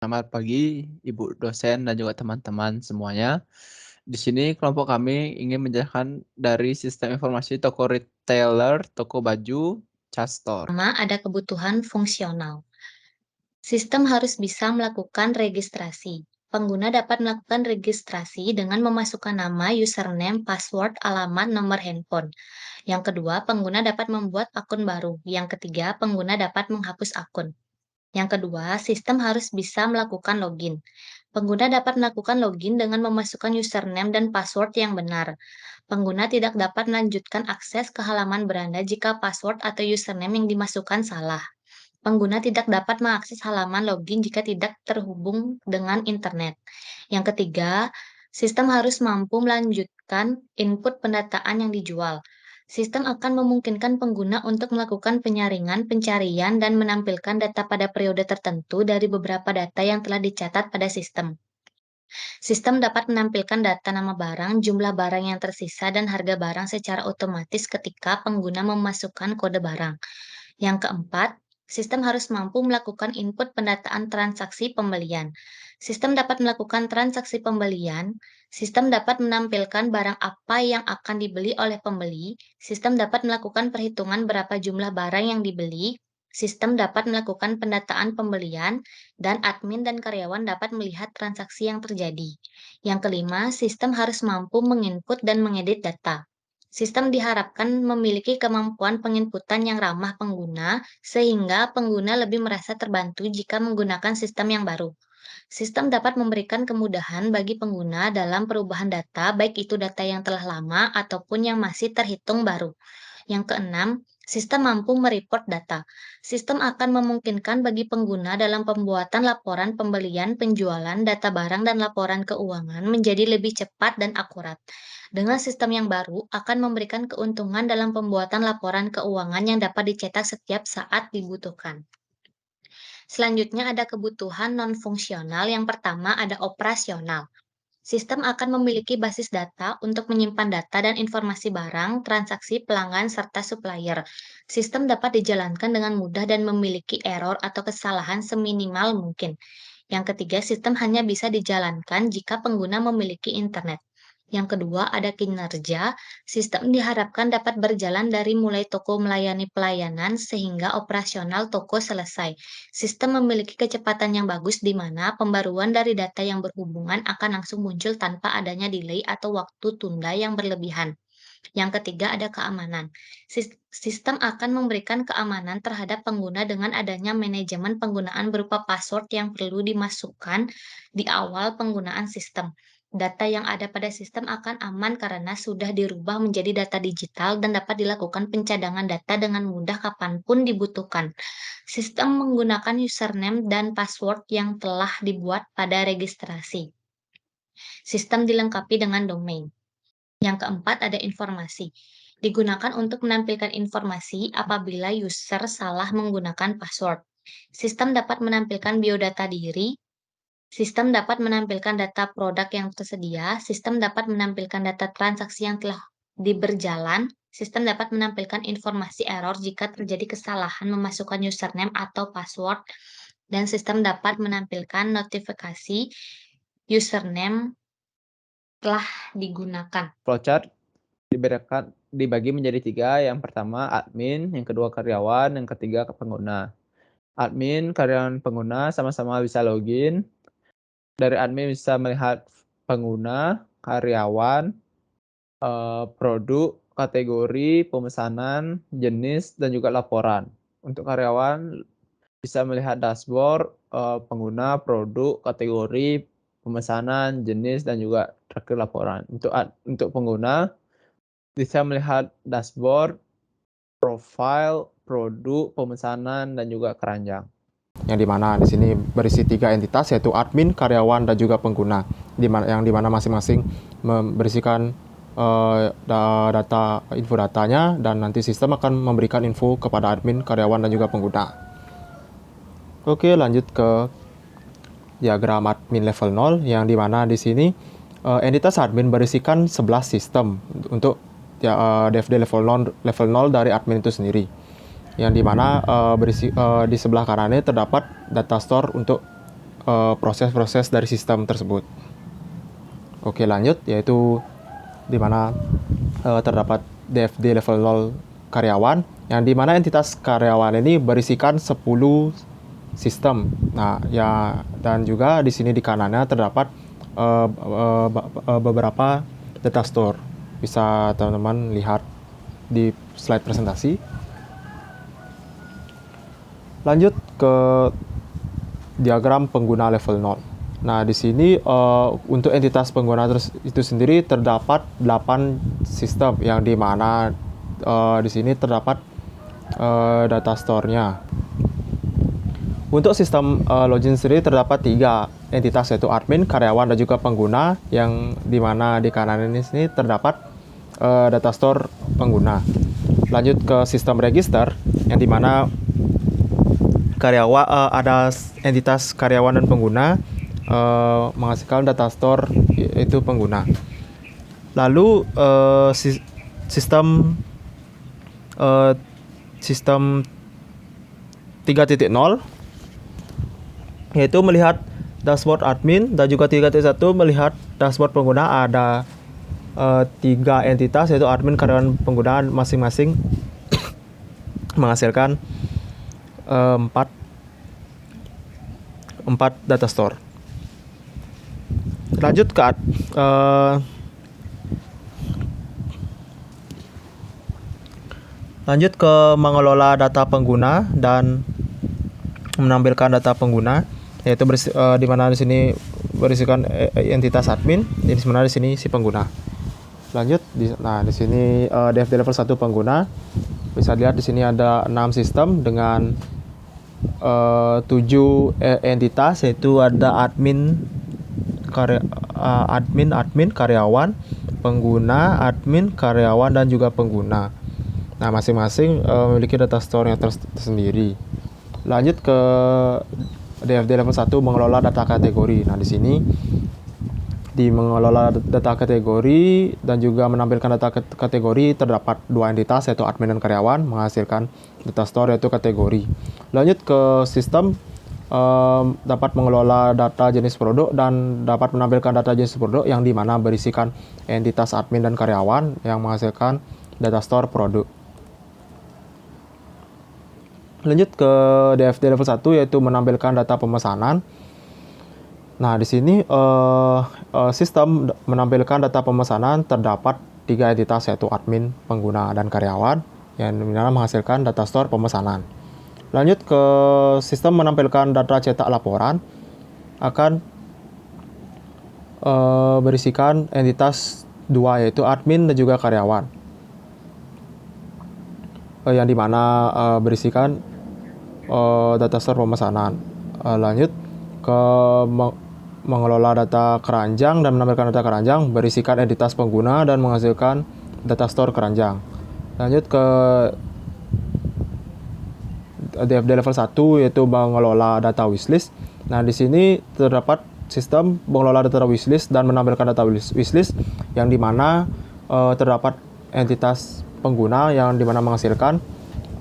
Selamat pagi, Ibu dosen dan juga teman-teman semuanya. Di sini kelompok kami ingin menjelaskan dari sistem informasi toko retailer, toko baju, Castor. Pertama, ada kebutuhan fungsional. Sistem harus bisa melakukan registrasi. Pengguna dapat melakukan registrasi dengan memasukkan nama, username, password, alamat, nomor handphone. Yang kedua, pengguna dapat membuat akun baru. Yang ketiga, pengguna dapat menghapus akun. Yang kedua, sistem harus bisa melakukan login. Pengguna dapat melakukan login dengan memasukkan username dan password yang benar. Pengguna tidak dapat melanjutkan akses ke halaman beranda jika password atau username yang dimasukkan salah. Pengguna tidak dapat mengakses halaman login jika tidak terhubung dengan internet. Yang ketiga, sistem harus mampu melanjutkan input pendataan yang dijual. Sistem akan memungkinkan pengguna untuk melakukan penyaringan, pencarian, dan menampilkan data pada periode tertentu dari beberapa data yang telah dicatat pada sistem. Sistem dapat menampilkan data nama barang, jumlah barang yang tersisa, dan harga barang secara otomatis ketika pengguna memasukkan kode barang. Yang keempat, sistem harus mampu melakukan input pendataan transaksi pembelian. Sistem dapat melakukan transaksi pembelian. Sistem dapat menampilkan barang apa yang akan dibeli oleh pembeli. Sistem dapat melakukan perhitungan berapa jumlah barang yang dibeli. Sistem dapat melakukan pendataan pembelian, dan admin dan karyawan dapat melihat transaksi yang terjadi. Yang kelima, sistem harus mampu menginput dan mengedit data. Sistem diharapkan memiliki kemampuan penginputan yang ramah pengguna, sehingga pengguna lebih merasa terbantu jika menggunakan sistem yang baru. Sistem dapat memberikan kemudahan bagi pengguna dalam perubahan data, baik itu data yang telah lama ataupun yang masih terhitung baru. Yang keenam, sistem mampu mereport data. Sistem akan memungkinkan bagi pengguna dalam pembuatan laporan pembelian, penjualan, data barang, dan laporan keuangan menjadi lebih cepat dan akurat. Dengan sistem yang baru, akan memberikan keuntungan dalam pembuatan laporan keuangan yang dapat dicetak setiap saat dibutuhkan. Selanjutnya ada kebutuhan non-fungsional. Yang pertama ada operasional. Sistem akan memiliki basis data untuk menyimpan data dan informasi barang, transaksi, pelanggan, serta supplier. Sistem dapat dijalankan dengan mudah dan memiliki error atau kesalahan seminimal mungkin. Yang ketiga, sistem hanya bisa dijalankan jika pengguna memiliki internet. Yang kedua, ada kinerja. Sistem diharapkan dapat berjalan dari mulai toko melayani pelayanan sehingga operasional toko selesai. Sistem memiliki kecepatan yang bagus di mana pembaruan dari data yang berhubungan akan langsung muncul tanpa adanya delay atau waktu tunda yang berlebihan. Yang ketiga ada keamanan. Sistem akan memberikan keamanan terhadap pengguna dengan adanya manajemen penggunaan berupa password yang perlu dimasukkan di awal penggunaan sistem. Data yang ada pada sistem akan aman karena sudah dirubah menjadi data digital dan dapat dilakukan pencadangan data dengan mudah kapanpun dibutuhkan. Sistem menggunakan username dan password yang telah dibuat pada registrasi. Sistem dilengkapi dengan domain. Yang keempat ada informasi. Digunakan untuk menampilkan informasi apabila user salah menggunakan password. Sistem dapat menampilkan biodata diri. Sistem dapat menampilkan data produk yang tersedia. Sistem dapat menampilkan data transaksi yang telah berjalan. Sistem dapat menampilkan informasi error jika terjadi kesalahan memasukkan username atau password. Dan sistem dapat menampilkan notifikasi username telah digunakan. Flowchart dibagi menjadi tiga. Yang pertama admin, yang kedua karyawan, yang ketiga pengguna. Admin, karyawan, pengguna sama-sama bisa login. Dari admin bisa melihat pengguna, karyawan, produk, kategori, pemesanan, jenis, dan juga laporan. Untuk karyawan bisa melihat dashboard, pengguna, produk, kategori, pemesanan, jenis, dan juga terakhir laporan. Untuk pengguna bisa melihat dashboard, profile, produk, pemesanan, dan juga keranjang. Yang dimana di sini berisi 3 entitas yaitu admin, karyawan, dan juga pengguna. Yang dimana masing-masing memberisikan info datanya dan nanti sistem akan memberikan info kepada admin, karyawan, dan juga pengguna. Oke, lanjut ke diagram admin level 0 yang dimana di sini entitas admin berisikan 11 sistem untuk DFD level 0 dari admin itu sendiri. Yang dimana di sebelah kanannya terdapat data store untuk proses-proses dari sistem tersebut. Oke, lanjut, yaitu di mana terdapat DFD level 0 karyawan, yang di mana entitas karyawan ini berisikan 10 sistem. Nah, ya, dan juga di sini di kanannya terdapat beberapa data store. Bisa teman-teman lihat di slide presentasi. Lanjut ke diagram pengguna level 0. Nah, di sini untuk entitas pengguna itu sendiri terdapat 8 sistem, yang di mana di sini terdapat data store-nya. Untuk sistem login sendiri terdapat 3 entitas, yaitu admin, karyawan, dan juga pengguna, yang di mana di kanan ini terdapat data store pengguna. Lanjut ke sistem register, yang di mana karyawan ada entitas karyawan dan pengguna menghasilkan data store yaitu pengguna. Lalu sistem 3.0 yaitu melihat dashboard admin, dan juga 3.1 melihat dashboard pengguna. Ada 3 entitas, yaitu admin, karyawan, pengguna, masing-masing menghasilkan 4 data store. Lanjut ke mengelola data pengguna dan menampilkan data pengguna, yaitu di mana di sini berisikan entitas admin, di mana di sini si pengguna. Lanjut, di sini DFD level 1 pengguna. Bisa dilihat di sini ada 6 sistem dengan 7 entitas, yaitu ada admin, karyawan, pengguna, admin, karyawan, dan juga pengguna. Nah, masing-masing memiliki data store yang tersendiri. Lanjut ke DFD level 1 mengelola data kategori. Nah, di sini di mengelola data kategori dan juga menampilkan data kategori terdapat 2 entitas, yaitu admin dan karyawan, menghasilkan data store yaitu kategori. Lanjut ke sistem dapat mengelola data jenis produk dan dapat menampilkan data jenis produk, yang dimana berisikan entitas admin dan karyawan yang menghasilkan data store produk. Lanjut ke DFD level 1 yaitu menampilkan data pemesanan. Nah, di sini sistem menampilkan data pemesanan terdapat 3 entitas, yaitu admin, pengguna, dan karyawan, yang dimana menghasilkan data store pemesanan. Lanjut ke sistem menampilkan data cetak laporan, akan berisikan entitas 2, yaitu admin dan juga karyawan, yang dimana berisikan data store pemesanan. Lanjut ke mengelola data keranjang dan menampilkan data keranjang, berisikan entitas pengguna dan menghasilkan data store keranjang. Lanjut ke DFD level 1 yaitu mengelola data wishlist. Nah, di sini terdapat sistem mengelola data wishlist dan menampilkan data wishlist, yang dimana terdapat entitas pengguna yang dimana menghasilkan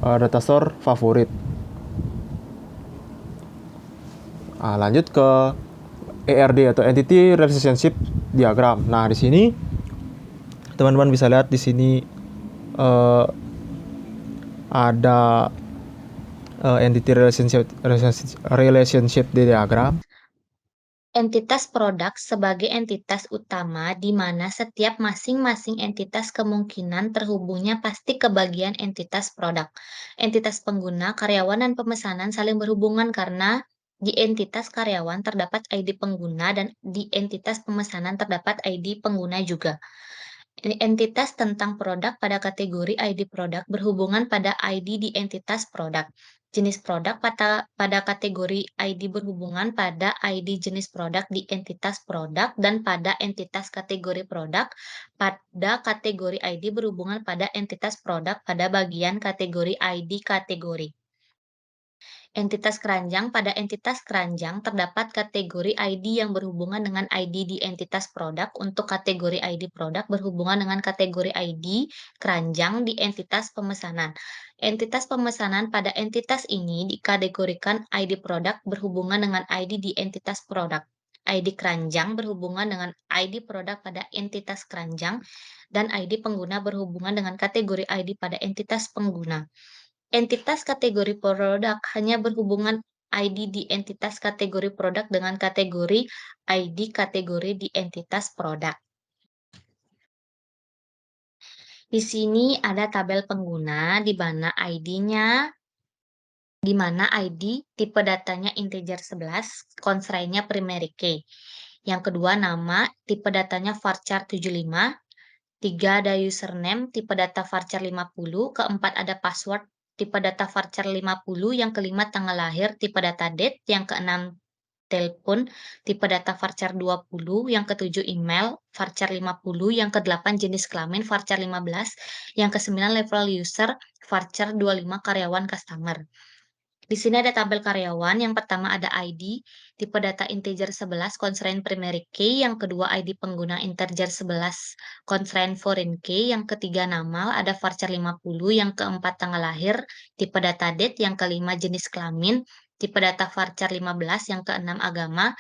data store favorit. Nah, lanjut ke ERD atau Entity Relationship Diagram. Nah, di sini teman-teman bisa lihat di sini ada Entity Relationship Diagram. Entitas produk sebagai entitas utama di mana setiap masing-masing entitas kemungkinan terhubungnya pasti ke bagian entitas produk. Entitas pengguna, karyawan, dan pemesanan saling berhubungan karena di entitas karyawan terdapat ID pengguna dan di entitas pemesanan terdapat ID pengguna juga. Entitas tentang produk pada kategori ID produk berhubungan pada ID di entitas produk. Jenis produk pada kategori ID berhubungan pada ID jenis produk di entitas produk, dan pada entitas kategori produk pada kategori ID berhubungan pada entitas produk pada bagian kategori ID kategori. Entitas keranjang. Pada entitas keranjang terdapat kategori ID yang berhubungan dengan ID di entitas produk. Untuk kategori ID produk berhubungan dengan kategori ID keranjang di entitas pemesanan. Entitas pemesanan pada entitas ini dikategorikan ID produk berhubungan dengan ID di entitas produk. ID keranjang berhubungan dengan ID produk pada entitas keranjang, dan ID pengguna berhubungan dengan kategori ID pada entitas pengguna. Entitas kategori produk hanya berhubungan ID di entitas kategori produk dengan kategori ID kategori di entitas produk. Di sini ada tabel pengguna di mana ID tipe datanya integer 11, constraint-nya primary key. Yang kedua nama, tipe datanya varchar 75. 3 ada username, tipe data varchar 50. Keempat ada password, tipe data varchar 50. Yang kelima tanggal lahir, tipe data date. Yang keenam telepon, tipe data varchar 20. Yang ketujuh email, varchar 50. Yang kedelapan jenis kelamin, varchar 15. Yang kesembilan level user, varchar 25 karyawan customer. Di sini ada tabel karyawan. Yang pertama ada ID, tipe data integer 11, constraint primary key. Yang kedua ID pengguna integer 11, constraint foreign key. Yang ketiga nama, ada varchar 50. Yang keempat tanggal lahir, tipe data date. Yang kelima jenis kelamin, tipe data varchar 15. Yang keenam agama,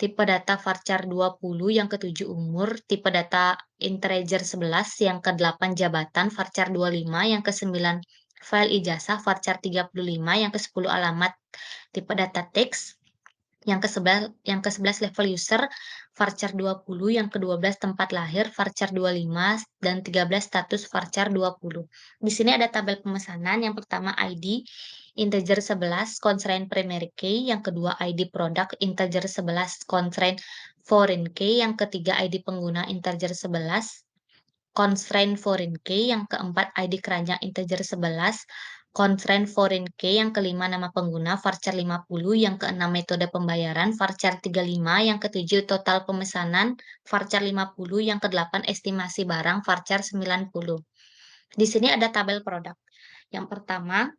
tipe data varchar 20. Yang ketujuh umur, tipe data integer 11. Yang kedelapan jabatan, varchar 25. Yang kesembilan file ijazah, varchar 35. Yang ke-10 alamat, tipe data teks. Yang ke-11 level user, varchar 20. Yang ke-12 tempat lahir, varchar 25. Dan 13 status varchar 20. Di sini ada tabel pemesanan. Yang pertama ID, integer 11, constraint primary key. Yang kedua ID produk, integer 11, constraint foreign key. Yang ketiga ID pengguna, integer 11, constraint foreign key. Yang keempat ID keranjang, integer 11, constraint foreign key. Yang kelima nama pengguna, varchar 50. Yang keenam metode pembayaran, varchar 35. Yang ketujuh total pemesanan, varchar 50. Yang kedelapan estimasi barang, varchar 90. Di sini ada tabel produk. Yang pertama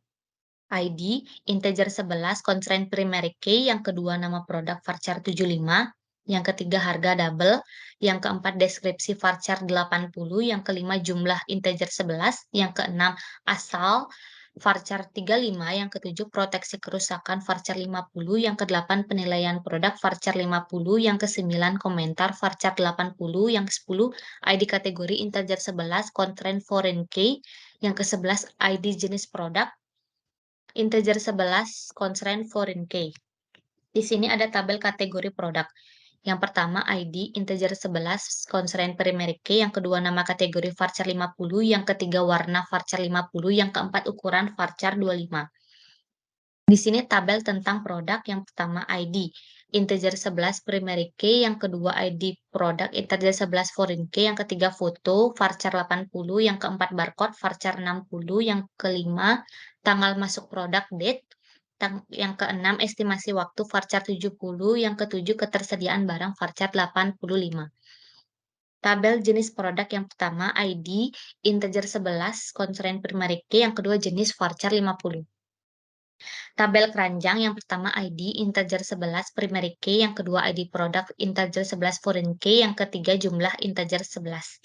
ID integer 11, constraint primary key. Yang kedua nama produk, varchar 75. Yang ketiga harga double. Yang keempat deskripsi, varchar 80. Yang kelima jumlah integer 11. Yang keenam asal, varchar 35. Yang ketujuh proteksi kerusakan, varchar 50. Yang kedelapan penilaian produk, varchar 50. Yang kesembilan komentar, varchar 80. Yang ke-10 ID kategori integer 11, constraint foreign key. Yang ke-11 ID jenis produk, integer 11, constraint foreign key. Di sini ada tabel kategori produk. Yang pertama ID integer 11, constraint primary key. Yang kedua nama kategori varchar 50. Yang ketiga warna varchar 50. Yang keempat ukuran varchar 25. Di sini tabel tentang produk. Yang pertama ID integer 11 primary key. Yang kedua ID produk integer 11 foreign key. Yang ketiga foto varchar 80. Yang keempat barcode varchar 60. Yang kelima tanggal masuk produk date. Yang keenam estimasi waktu varchar 70. Yang ketujuh ketersediaan barang varchar 85. Tabel jenis produk. Yang pertama ID integer 11 constraint primary key. Yang kedua jenis varchar 50. Tabel keranjang. Yang pertama ID integer 11 primary key. Yang kedua ID produk integer 11 foreign key. Yang ketiga jumlah integer 11.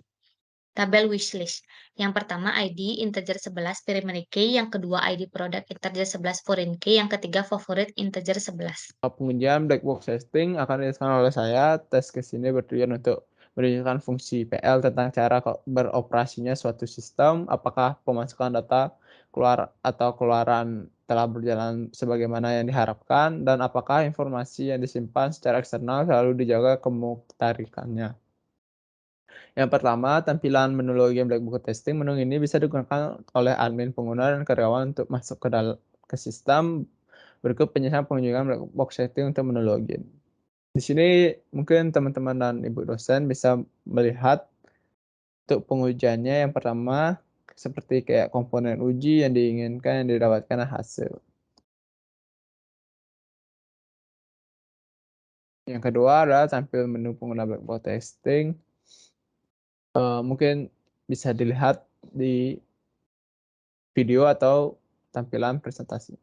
Tabel wishlist. Yang pertama ID integer 11 primary key. Yang kedua ID produk integer 11 foreign key. Yang ketiga favorit integer 11. Pengujian black box testing akan dilakukan oleh saya. Tes case ini bertujuan untuk menunjukkan fungsi PL tentang cara beroperasinya suatu sistem, apakah pemasukan data keluar atau keluaran telah berjalan sebagaimana yang diharapkan, dan apakah informasi yang disimpan secara eksternal selalu dijaga kemutarikannya. Yang pertama, tampilan menu login black box testing. Menu ini bisa digunakan oleh admin pengguna dan karyawan untuk masuk ke sistem. Berikut penjelasan pengunjungan black box setting untuk menu login. Di sini mungkin teman-teman dan ibu dosen bisa melihat untuk pengujiannya. Yang pertama seperti kayak komponen uji yang diinginkan yang didapatkan hasil. Yang kedua adalah tampil menu pengguna black box testing. Mungkin bisa dilihat di video atau tampilan presentasi.